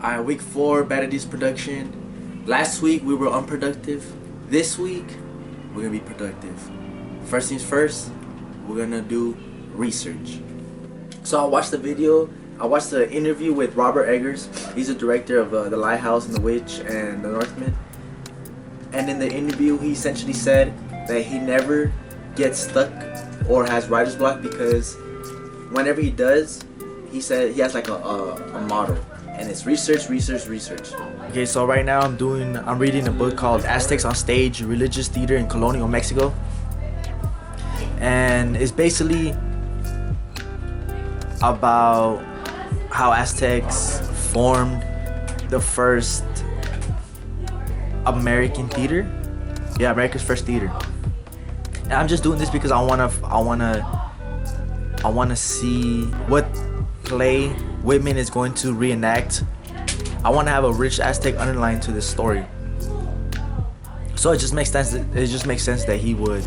Alright, week 4, Bad Ideas production. Last week we were unproductive. This week we're gonna be productive. First things first, we're gonna do research. So I watched the interview with Robert Eggers. He's the director of The Lighthouse and The Witch and The Northman. And in the interview he essentially said that he never gets stuck or has writer's block because whenever he does, he said he has like a model, and it's research. Okay, so right now I'm reading a book called Aztecs on Stage, Religious Theater in Colonial Mexico, and it's basically about how Aztecs formed the first American theater. Yeah, America's first theater. And I'm just doing this because I wanna see what play Whitman is going to reenact. I want to have a rich Aztec underline to this story. So it just makes sense. That he will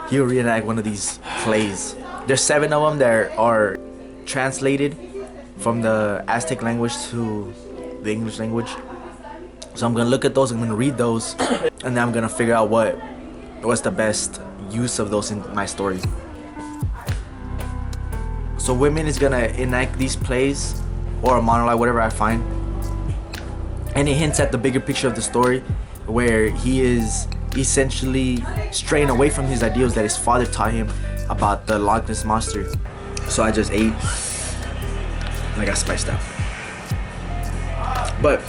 reenact one of these plays. There's 7 of them that are translated from the Aztec language to the English language. So I'm gonna look at those. I'm gonna read those, and then I'm gonna figure out what's the best use of those in my story. So Whitman is gonna enact these plays or a monologue, whatever I find, and it hints at the bigger picture of the story, where he is essentially straying away from his ideals that his father taught him about the Loch Ness monster. So I just ate and I got spiced out. But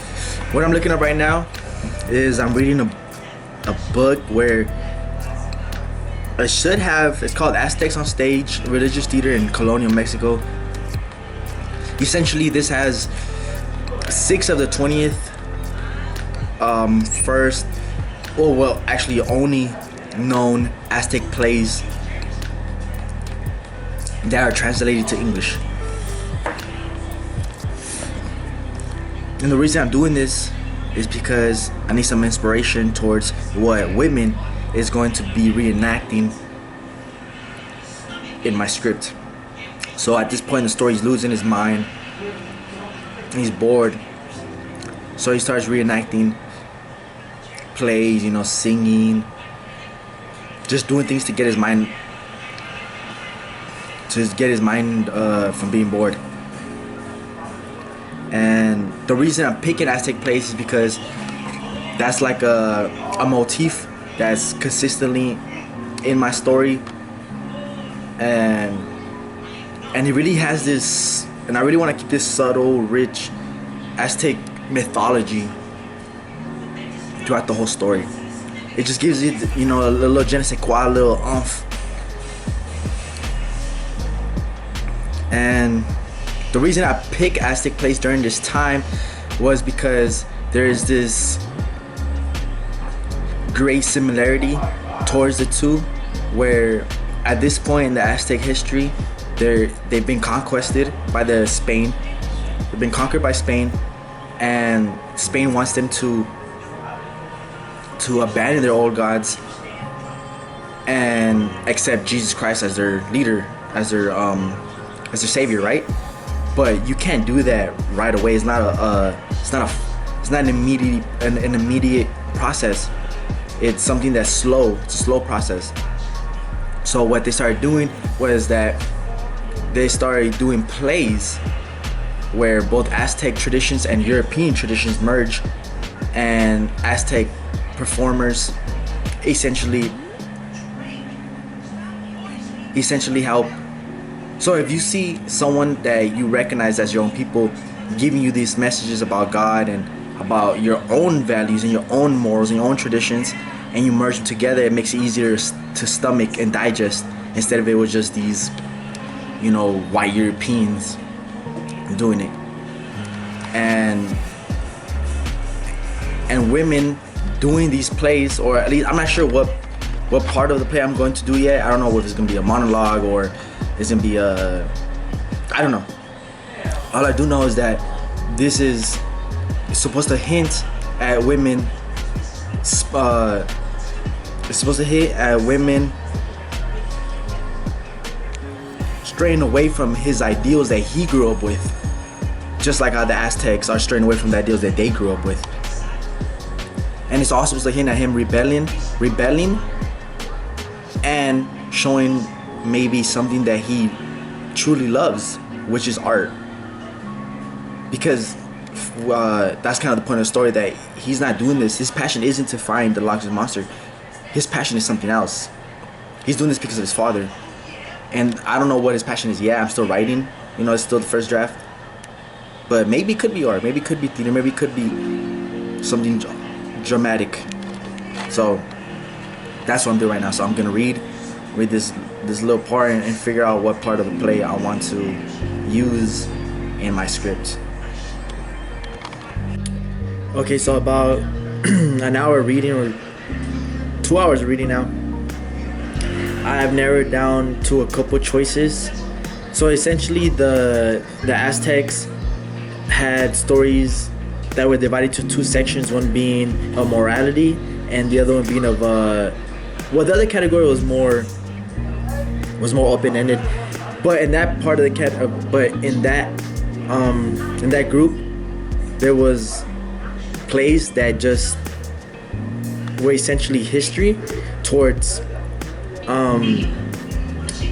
what I'm looking at right now is I'm reading a book where it's called Aztecs on Stage, Religious Theater in Colonial Mexico. Essentially, this has 6 of the 20th only known Aztec plays that are translated to English. And the reason I'm doing this is because I need some inspiration towards what Whitman is going to be reenacting in my script. So at this point in the story, he's losing his mind. He's bored. So he starts reenacting plays, singing, just doing things to get his mind from being bored. And the reason I'm picking Aztec plays is because that's like a motif that's consistently in my story, and it really has this, and I really want to keep this subtle, rich Aztec mythology throughout the whole story. It just gives it, a little je ne sais quoi, a little oomph. And the reason I pick Aztec plays during this time was because there is this great similarity towards the two, where at this point in the Aztec history, they've been conquered by Spain. They've been conquered by Spain, and Spain wants them to abandon their old gods and accept Jesus Christ as their leader, as their savior, right? But you can't do that right away. It's not an immediate process. It's something that's slow. It's a slow process. So what they started doing was that they started doing plays where both Aztec traditions and European traditions merge, and Aztec performers essentially help. So if you see someone that you recognize as your own people giving you these messages about God and about your own values and your own morals and your own traditions, and you merge them together, it makes it easier to stomach and digest, instead of it was just these white Europeans doing it. And women doing these plays, or at least I'm not sure what part of the play I'm going to do yet. I don't know whether it's gonna be a monologue or it's gonna be I don't know. All I do know is that this is supposed to hint at women. It's supposed to hit at women straying away from his ideals that he grew up with, just like how the Aztecs are straying away from the ideals that they grew up with. And it's also looking at him rebelling, and showing maybe something that he truly loves, which is art. Because that's kind of the point of the story, that he's not doing this. His passion isn't to find the Loch Ness Monster. His passion is something else. He's doing this because of his father. And I don't know what his passion is yet. I'm still writing. You know, it's still the first draft. But maybe it could be art. Maybe it could be theater. Maybe it could be something dramatic. So that's what I'm doing right now. So I'm going to read this little part and figure out what part of the play I want to use in my script. Okay, so about an hour reading, or 2 hours of reading now, I have narrowed down to a couple choices. So essentially the Aztecs had stories that were divided to two sections, one being of morality and the other one being of the other category was more open-ended. But in that part of the in that group, there was plays that just were essentially history towards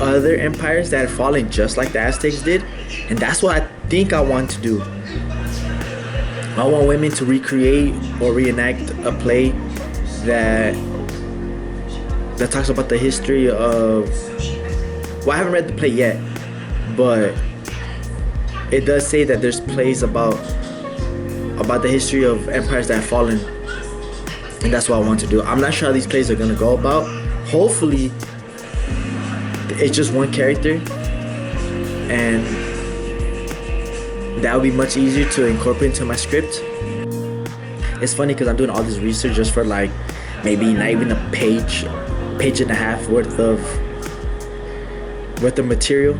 other empires that had fallen just like the Aztecs did. And that's what I think I want to do. I want women to recreate or reenact a play that talks about the history of, well, I haven't read the play yet, but it does say that there's plays about the history of empires that have fallen, and that's what I want to do. I'm not sure how these plays are gonna go about. Hopefully it's just one character, and that would be much easier to incorporate into my script. It's funny because I'm doing all this research just for like maybe not even a page and a half worth of material.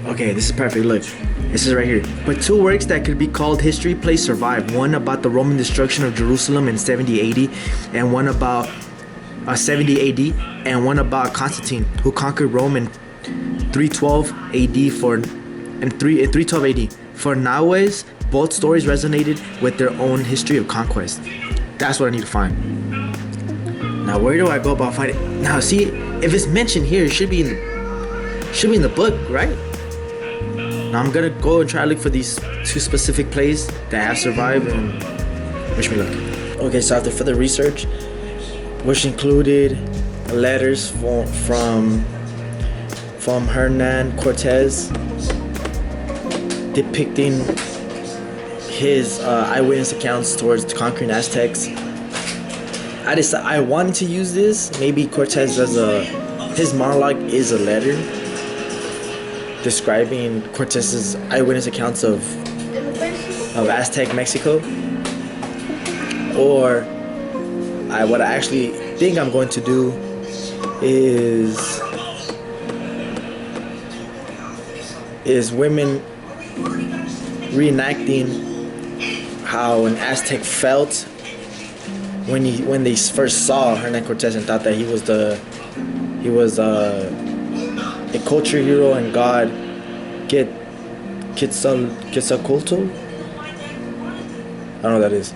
Okay, this is perfect. Look, this is right here. But two works that could be called history plays survived. One about the Roman destruction of Jerusalem in 70 AD, and one about 70 AD, and one about Constantine, who conquered Rome in 312 AD in 312 AD. For nowadays, both stories resonated with their own history of conquest. That's what I need to find. Now, where do I go about finding it? Now, see, if it's mentioned here, it should be in the book, right? Now I'm gonna go and try to look for these two specific plays that have survived, and wish me luck. Okay, so after further research, which included letters from Hernan Cortez depicting his eyewitness accounts towards conquering Aztecs, I decided I wanted to use this. Maybe Cortez his monologue is a letter describing Cortez's eyewitness accounts of Aztec Mexico. Or what I actually think I'm going to do is women reenacting how an Aztec felt when they first saw Hernan Cortez and thought that he was a culture hero and god, Quetzalcoatl. I don't know what that is,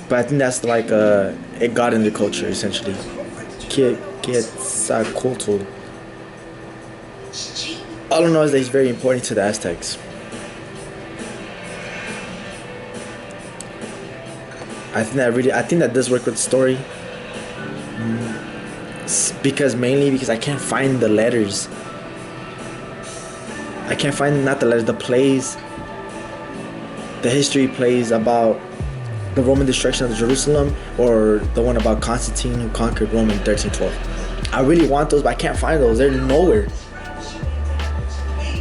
but I think that's like a god in the culture, essentially. Quetzalcoatl. All I know is that he's very important to the Aztecs. I think that does work with the story. Because I can't find the letters. I can't find, not the letters, the plays, the history plays about the Roman destruction of Jerusalem, or the one about Constantine who conquered Rome in 1312. I really want those, but I can't find those. They're nowhere.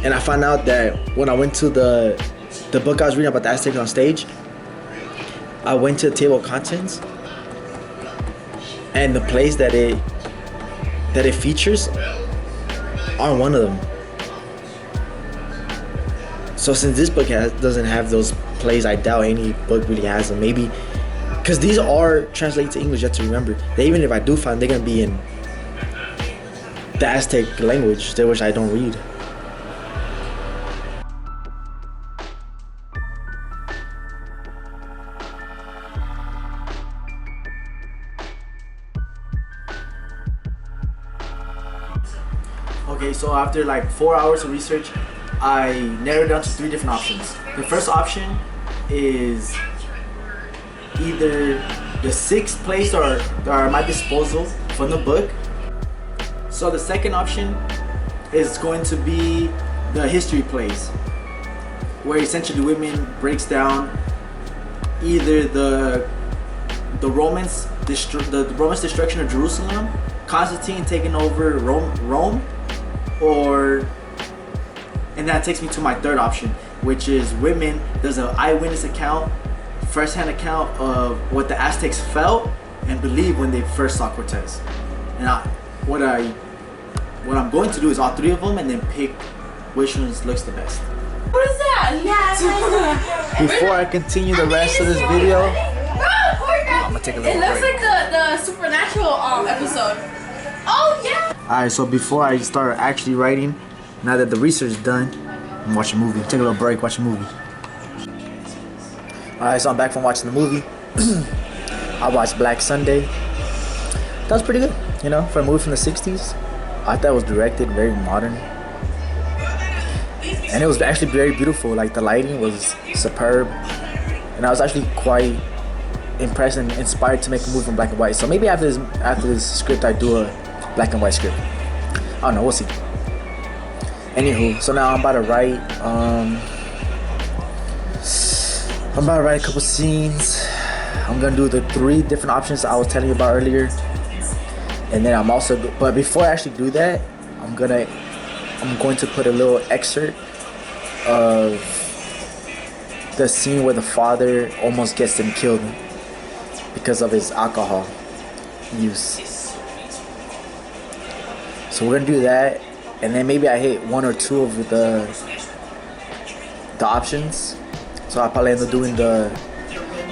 And I found out that when I went to the book I was reading about the Aztecs on stage, I went to the table of contents, and the plays that it features aren't one of them. So since this book doesn't have those plays, I doubt any book really has them. Maybe because these are translated to English, you have to remember that even if I do find, they're gonna be in the Aztec language, which I don't read. Okay, so after like 4 hours of research, I narrowed down to 3 different options. The first option is either the 6th place or at my disposal from the book. So the second option is going to be the history place, where essentially women breaks down either the Romans destruction of Jerusalem, Constantine taking over Rome, or, and that takes me to my third option, which is women. There's an eyewitness account, first-hand account of what the Aztecs felt and believed when they first saw Cortez. And what I'm going to do is all 3 of them and then pick which one looks the best. What is that? Yeah. Before I continue the rest of this video, I'm gonna take a little It looks break. like the supernatural episode. Oh yeah. Alright, so before I start actually writing, now that the research is done, I'm watching a movie. Take a little break, watch a movie. Alright, so I'm back from watching the movie. I watched Black Sunday. That was pretty good, you know, for a movie from the 60s. I thought it was directed very modern. And it was actually very beautiful. Like, the lighting was superb. And I was actually quite impressed and inspired to make a movie in black and white. So maybe after this script, I do a black and white script. I don't know, we'll see. Anywho, so now I'm about to write. I'm about to write a couple scenes. I'm gonna do the 3 different options I was telling you about earlier. And then I'm also, but before I actually do that, I'm going to put a little excerpt of the scene where the father almost gets them killed because of his alcohol use. So we're gonna do that, and then maybe I hit 1 or 2 of the options. So I'll probably end up doing the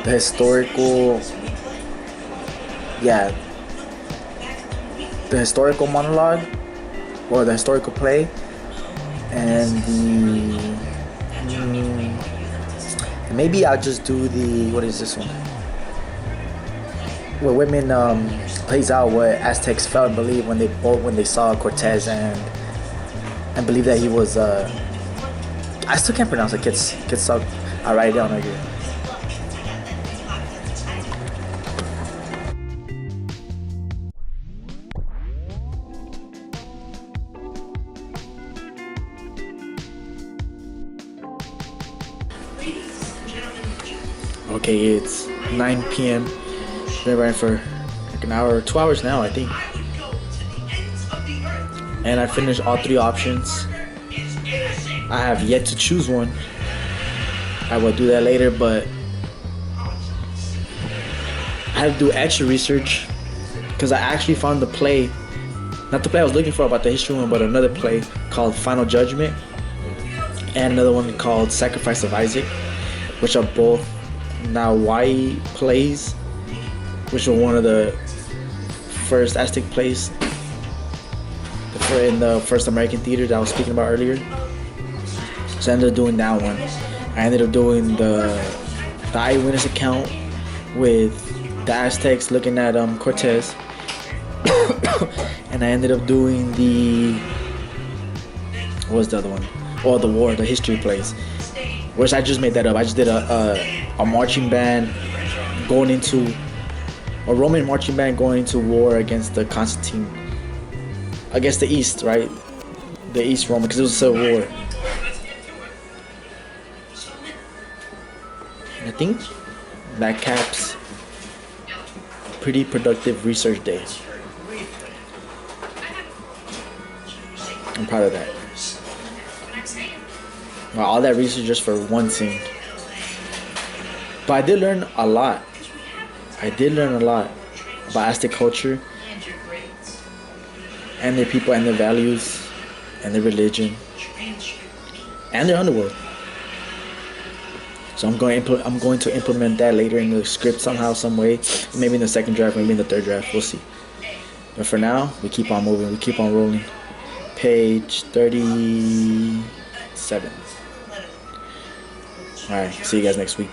historical, the historical monologue or the historical play, and maybe I'll just do the, what is this one, where women plays out what Aztecs felt and believed when they saw Cortez and believe that he was I still can't pronounce it. Quetzal. I'll write it down right here. Okay, it's 9 p.m. Been writing for like an hour, 2 hours now, I think. And I finished all 3 options. I have yet to choose one. I will do that later, but I had to do extra research because I actually found the play, not the play I was looking for about the history one, but another play called Final Judgment and another one called Sacrifice of Isaac, which are both now white plays, which were one of the first Aztec plays in the first American theater that I was speaking about earlier. So I ended up doing that one. I ended up doing the eyewitness account with the Aztecs looking at Cortez. And I ended up doing what was the other one? Oh, the history plays. Which I just made that up. I just did a marching band going into, a Roman marching band going into war against the Constantine, against the East, right? The East Roman, because it was a civil war. I think that caps pretty productive research day. I'm proud of that. Well, all that research just for one scene. But I did learn a lot. About Aztec culture and their people and their values and their religion and their underworld. So I'm going to implement that later in the script somehow, some way. Maybe in the second draft, maybe in the third draft. We'll see. But for now, we keep on moving. We keep on rolling. Page 37. All right. See you guys next week.